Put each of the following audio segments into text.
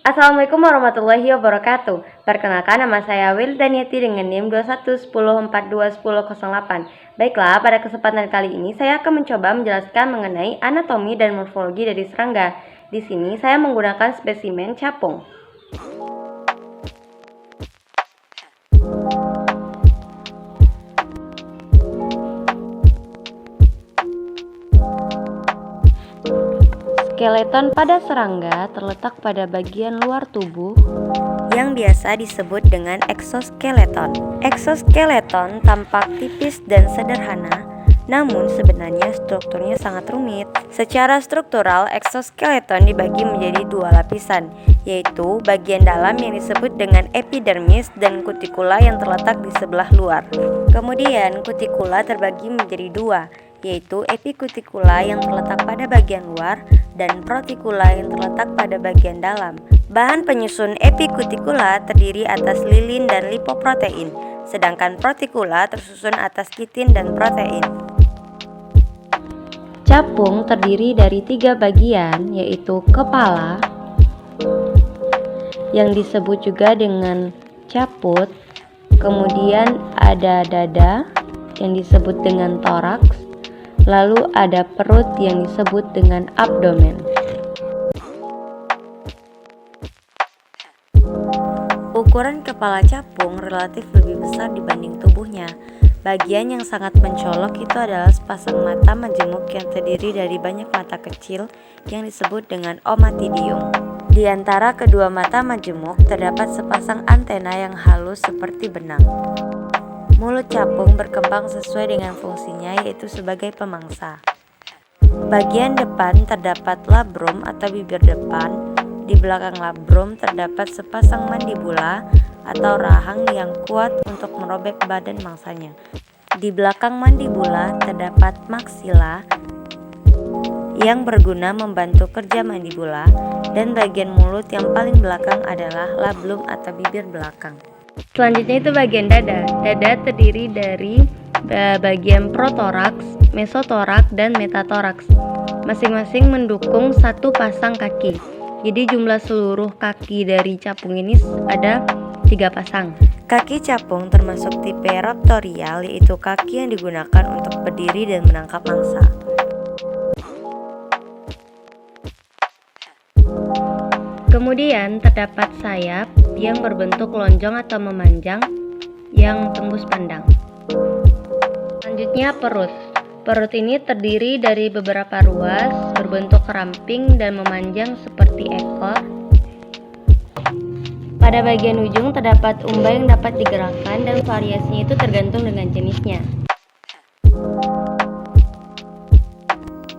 Assalamualaikum warahmatullahi wabarakatuh. Perkenalkan, nama saya Wildaniati dengan NIM 2110421008. Baiklah, pada kesempatan kali ini saya akan mencoba menjelaskan mengenai anatomi dan morfologi dari serangga. Di sini saya menggunakan spesimen capung. Skeleton pada serangga terletak pada bagian luar tubuh yang biasa disebut dengan eksoskeleton. Eksoskeleton tampak tipis dan sederhana, namun sebenarnya strukturnya sangat rumit. Secara struktural, eksoskeleton dibagi menjadi dua lapisan, yaitu bagian dalam yang disebut dengan epidermis dan kutikula yang terletak di sebelah luar. Kemudian, kutikula terbagi menjadi dua, yaitu epikutikula yang terletak pada bagian luar dan protikula yang terletak pada bagian dalam. Bahan penyusun epikutikula terdiri atas lilin dan lipoprotein, sedangkan protikula tersusun atas kitin dan protein. Capung terdiri dari 3 bagian, yaitu kepala, yang disebut juga dengan caput, kemudian ada dada, yang disebut dengan toraks, lalu ada perut yang disebut dengan abdomen. Ukuran kepala capung relatif lebih besar dibanding tubuhnya. Bagian yang sangat mencolok itu adalah sepasang mata majemuk yang terdiri dari banyak mata kecil yang disebut dengan omatidium. Di antara kedua mata majemuk terdapat sepasang antena yang halus seperti benang. Mulut capung berkembang sesuai dengan fungsinya, yaitu sebagai pemangsa. Bagian depan terdapat labrum atau bibir depan. Di belakang labrum terdapat sepasang mandibula atau rahang yang kuat untuk merobek badan mangsanya. Di belakang mandibula terdapat maksila yang berguna membantu kerja mandibula, dan bagian mulut yang paling belakang adalah labrum atau bibir belakang. Selanjutnya itu bagian dada. Dada terdiri dari bagian protoraks, mesotoraks, dan metatoraks. Masing-masing mendukung satu pasang kaki. Jadi jumlah seluruh kaki dari capung ini ada 3 pasang. Kaki capung termasuk tipe raptorial, yaitu kaki yang digunakan untuk berdiri dan menangkap mangsa. Kemudian terdapat sayap yang berbentuk lonjong atau memanjang yang tembus pandang. Selanjutnya perut. Perut ini terdiri dari beberapa ruas berbentuk ramping dan memanjang seperti ekor. Pada bagian ujung terdapat umbai yang dapat digerakkan dan variasinya itu tergantung dengan jenisnya.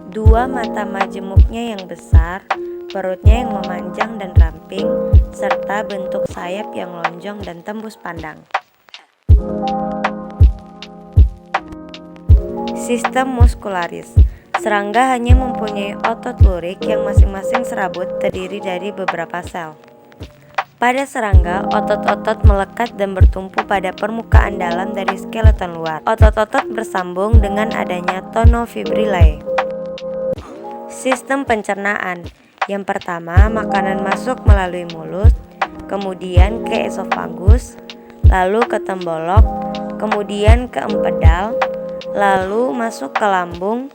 Dua mata majemuknya yang besar, perutnya yang memanjang dan ramping, serta bentuk sayap yang lonjong dan tembus pandang. Sistem muskularis. Serangga hanya mempunyai otot lurik yang masing-masing serabut terdiri dari beberapa sel. Pada serangga, otot-otot melekat dan bertumpu pada permukaan dalam dari skeleton luar. Otot-otot bersambung dengan adanya tonofibrillae. Sistem pencernaan. Yang pertama, makanan masuk melalui mulut, kemudian ke esofagus, lalu ke tembolok, kemudian ke empedal, lalu masuk ke lambung,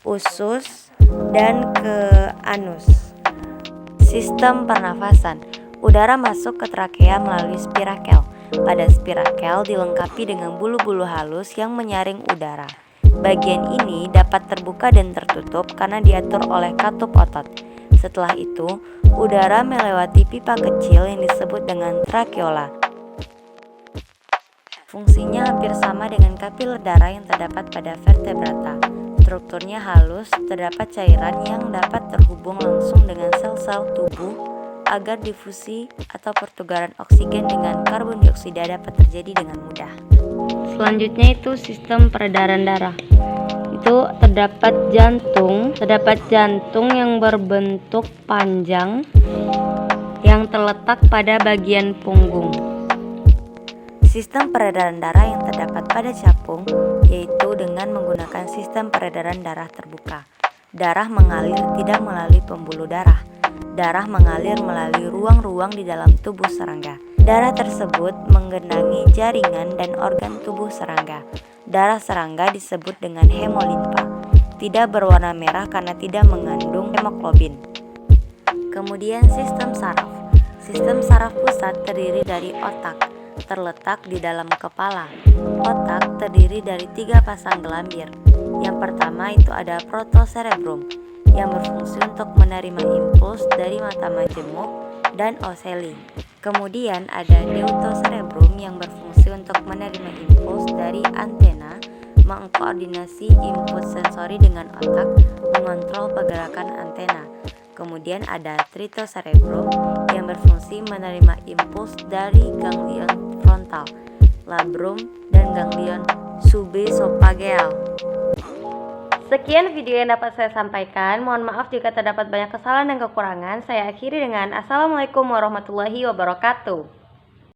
usus, dan ke anus. Sistem pernafasan. Udara masuk ke trakea melalui spirakel. Pada spirakel dilengkapi dengan bulu-bulu halus yang menyaring udara. Bagian ini dapat terbuka dan tertutup karena diatur oleh katup otot. Setelah itu, udara melewati pipa kecil yang disebut dengan trakeola. Fungsinya hampir sama dengan kapiler darah yang terdapat pada vertebrata. Strukturnya halus, terdapat cairan yang dapat terhubung langsung dengan sel-sel tubuh agar difusi atau pertukaran oksigen dengan karbon dioksida dapat terjadi dengan mudah. Selanjutnya itu sistem peredaran darah. Itu terdapat jantung yang berbentuk panjang yang terletak pada bagian punggung. Sistem peredaran darah yang terdapat pada capung yaitu dengan menggunakan sistem peredaran darah terbuka. Darah mengalir tidak melalui pembuluh darah. darah mengalir melalui ruang-ruang di dalam tubuh serangga. Darah tersebut menggenangi jaringan dan organ tubuh serangga. Darah serangga disebut dengan hemolimfa. Tidak berwarna merah karena tidak mengandung hemoglobin. Kemudian sistem saraf. Sistem saraf pusat terdiri dari otak, terletak di dalam kepala. Otak terdiri dari 3 pasang gelambir. Yang pertama itu ada protocerebrum yang berfungsi untuk menerima impuls dari mata majemuk dan oceli. Kemudian ada deutocerebrum yang berfungsi untuk menerima impuls dari antena, mengkoordinasi input sensori dengan otak, mengontrol pergerakan antena. Kemudian ada tritocerebrum yang berfungsi menerima impuls dari ganglion frontal, labrum, dan ganglion subeesophageal. Sekian video yang dapat saya sampaikan. Mohon maaf jika terdapat banyak kesalahan dan kekurangan. Saya akhiri dengan Assalamualaikum warahmatullahi wabarakatuh.